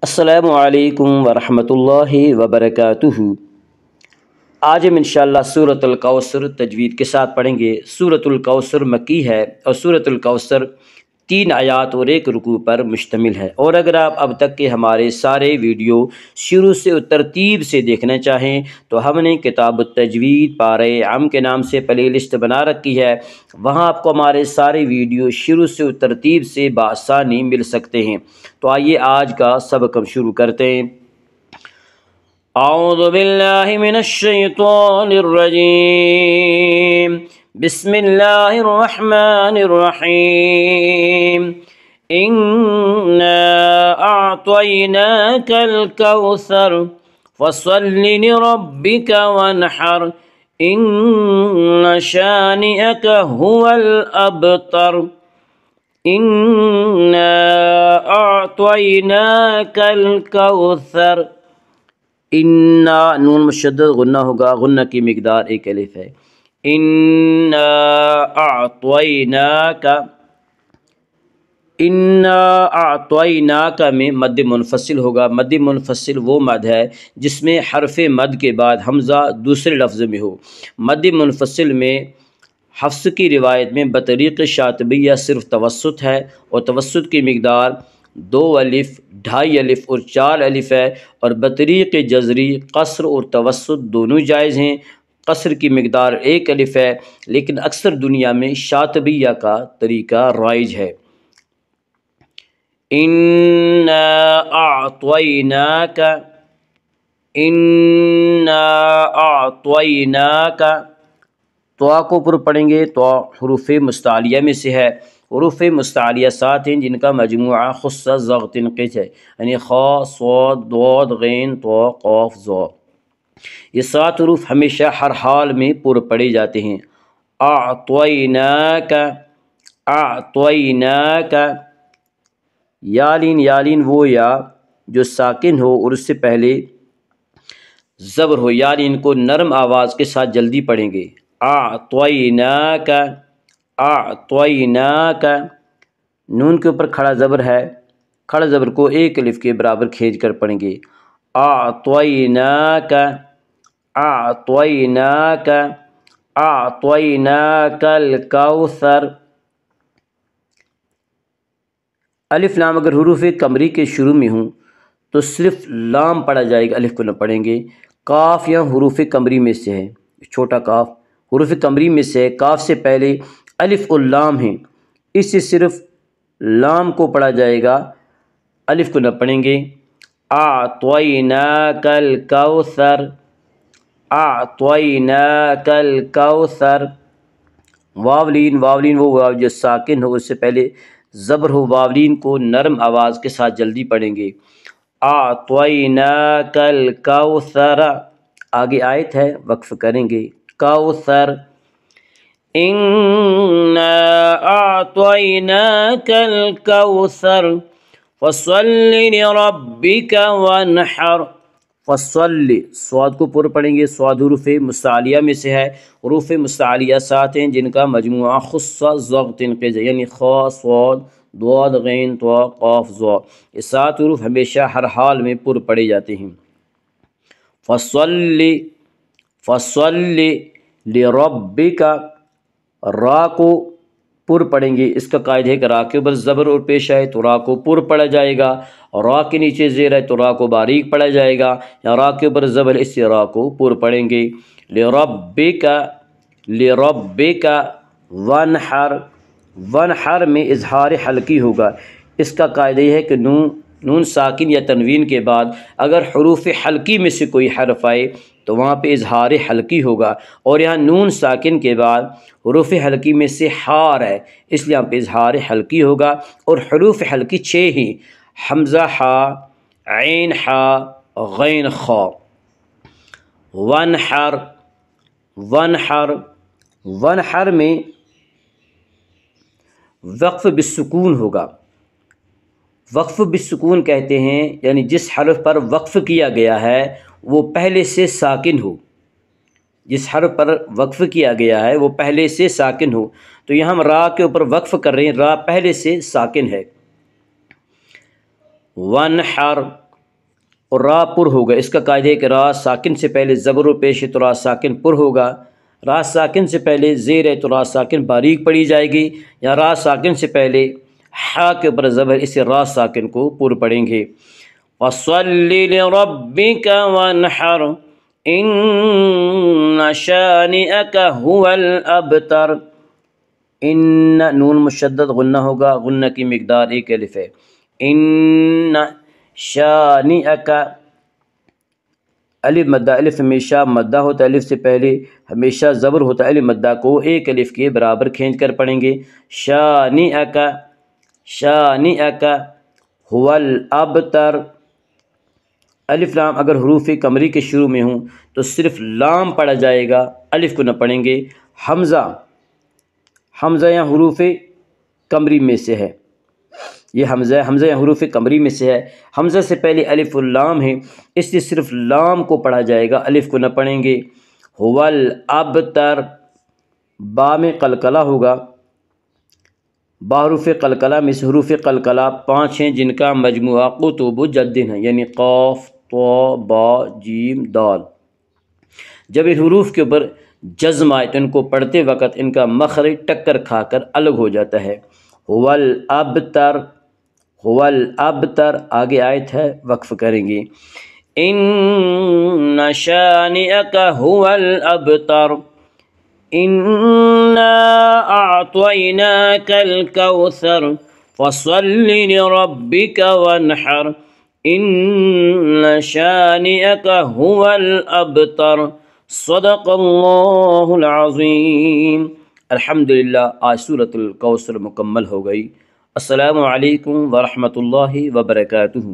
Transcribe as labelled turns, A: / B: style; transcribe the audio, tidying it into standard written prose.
A: السلام علیکم ورحمۃ اللہ وبرکاتہ۔ آج ہم انشاءاللہ سورۃ الکوثر تجوید کے ساتھ پڑھیں گے۔ سورۃ الکوثر مکی ہے اور سورۃ الکوثر 3 آیات اور 1 رکوع پر مشتمل ہے۔ اور اگر آپ اب تک کے ہمارے سارے ویڈیو شروع سے ترتیب سے دیکھنا چاہیں تو ہم نے کتاب التجوید پارہ عام کے نام سے پلے لسٹ بنا رکھی ہے، وہاں آپ کو ہمارے سارے ویڈیو شروع سے ترتیب سے بآسانی مل سکتے ہیں۔ تو آئیے آج کا سبق ہم شروع کرتے ہیں۔ اعوذ باللہ من الشیطان الرجیم، بسم اللہ الرحمن الرحیم۔ انا اعطیناک الکوثر فصل لربک وانحر ان شانئک هو الابتر۔ انا اعطیناک الکوثر، انا نون مشدد غنہ ہوگا، غنہ کی مقدار 1 الف ہے۔ انا اعطیناک، انا اعطیناک میں مد منفصل ہوگا۔ مد منفصل وہ مد ہے جس میں حرف مد کے بعد حمزہ دوسرے لفظ میں ہو۔ مد منفصل میں حفص کی روایت میں بطریق شاطبیہ صرف توسط ہے، اور توسط کی مقدار 2 الف، 2.5 الف اور 4 الف ہے، اور بطریق جزری قصر اور توسط دونوں جائز ہیں۔ قصر کی مقدار 1 الف ہے، لیکن اکثر دنیا میں شاطبیہ کا طریقہ رائج ہے۔ انا اعطیناک، انا اعطیناک، تو کو پر پڑھیں گے تو حروف مستعلیہ میں سے ہے۔ حروف مستعلیہ 7 ہیں جن کا مجموعہ خص ضغط قز ہے، یعنی خا، صاد، ضاد، غین، طا، قاف، ظا۔ یہ 7 حروف ہمیشہ ہر حال میں پر پڑھے جاتے ہیں۔ اعطیناک، اعطیناک، یالین وہ یا جو ساکن ہو اور اس سے پہلے زبر ہو، یعنی ان کو نرم آواز کے ساتھ جلدی پڑھیں گے۔ اعطیناک، اعطیناک، نون کے اوپر کھڑا زبر ہے، کھڑا زبر کو 1 الف کے برابر کھینچ کر پڑھیں گے۔ اعطیناک، اعطیناک، اعطیناک الکوثر۔ الف لام اگر حروف قمری کے شروع میں ہوں تو صرف لام پڑھا جائے گا، الف کو نہ پڑھیں گے۔ کاف یا حروف قمری میں سے ہے، چھوٹا کاف حروف قمری میں سے ہے، کاف سے پہلے الف اور لام ہیں، اس سے صرف لام کو پڑھا جائے گا، الف کو نہ پڑھیں گے۔ اعطیناک الکوثر، اعطیناک الکوثر۔ واولین وہ واو جو ساکن ہو اس سے پہلے زبر ہو، واولین کو نرم آواز کے ساتھ جلدی پڑھیں گے۔ اعطیناک الکوثر، آگے آیت ہے وقف کریں گے۔ کوثر، انا اعطیناک الکوثر فصل لربک وانحر۔ فصل، صاد کو پر پڑھیں گے، صاد حروف مستعلیہ میں سے ہے۔ حروف مستعلیہ 7 ہیں جن کا مجموعہ خص ضغط قز، یعنی خا، صاد، ضاد، غین، طا، قاف، ظا۔ یہ 7 حروف ہمیشہ ہر حال میں پر پڑھے جاتے ہیں۔ فصل، فصل لربک، را کو پر پڑھیں گے، اس کا قاعدہ ہے کہ را کے اوپر زبر اور پیش آئے تو را کو پر پڑھا جائے گا، اور را کے نیچے زیر ہے تو را کو باریک پڑھا جائے گا، یا را کے اوپر زبر اس سے را کو پر پڑھیں گے۔ لربک، لربک وانحر، وانحر میں اظہار حلقی ہوگا، اس کا قاعدہ یہ ہے کہ نون ساکن یا تنوین کے بعد اگر حروف حلقی میں سے کوئی حرف آئے تو وہاں پہ اظہار حلقی ہوگا، اور یہاں نون ساکن کے بعد حروف حلقی میں سے ہار ہے، اس لیے یہاں پہ اظہار حلقی ہوگا۔ اور حروف حلقی 6 ہیں، حمزہ ہا، عین ہا، غین خا۔ وانحر، وانحر، وانحر میں وقف بالسکون ہوگا۔ وقف بالسکون کہتے ہیں یعنی جس حرف پر وقف کیا گیا ہے وہ پہلے سے ساکن ہو، جس حرف پر وقف کیا گیا ہے وہ پہلے سے ساکن ہو، تو یہاں ہم را کے اوپر وقف کر رہے ہیں، را پہلے سے ساکن ہے۔ وانحر، اور را پر ہوگا۔ اس کا قاعدہ ہے کہ را ساکن سے پہلے زبر و پیش ہے تو را ساکن پر ہوگا، را ساکن سے پہلے زیر ہے تو را ساکن باریک پڑھی جائے گی، یا را ساکن سے پہلے ہا کے اوپر زبر اسے را ساکن کو پر پڑھیں گے۔ وَصَلِّ لِرَبِّكَ وَانْحَرْ إِنَّ شَانِئَكَ هُوَ الْأَبْتَرُ۔ ان نون مشدد غنہ ہوگا، غنہ کی مقدار 1 الف ہے۔ ان شانئک، الف مدہ، الف ہمیشہ مدہ ہوتا ہے، الف سے پہلے ہمیشہ زبر ہوتا ہے، الف مدہ کو 1 الف کے برابر کھینچ کر پڑھیں گے۔ شانئک، شانئک هو الابتر۔ الف لام اگر حروف قمری کے شروع میں ہوں تو صرف لام پڑھا جائے گا، الف کو نہ پڑھیں گے۔ حمزہ، حمزہ یا حروف قمری میں سے ہے، یہ حمزہ یا حروف قمری میں سے ہے۔ حمزہ سے پہلے الف اللام ہے، اس لیے صرف لام کو پڑھا جائے گا، الف کو نہ پڑھیں گے۔ هو الابتر، با میں قلقلہ ہوگا، با حروف قلقلہ میں سے حروف قلقلہ 5 ہیں جن کا مجموعہ قطب جد ہے، یعنی قاف، طا، با، جیم، دال۔ جب ان حروف کے اوپر جزم آئے تو ان کو پڑھتے وقت ان کا مخرج ٹکر کھا کر الگ ہو جاتا ہے۔ هو الابتر، هو الابتر، آگے آیت ہے وقف کریں گے۔ ان شانئک هو الابتر انا اعطیناک الکوثر فصل لربک وانحر ان شانئک هو الابتر۔ صدق اللہ العظیم۔ الحمدللہ، آج سورۃ الکوثر مکمل ہو گئی۔ السلام علیکم ورحمۃ اللہ وبرکاتہ۔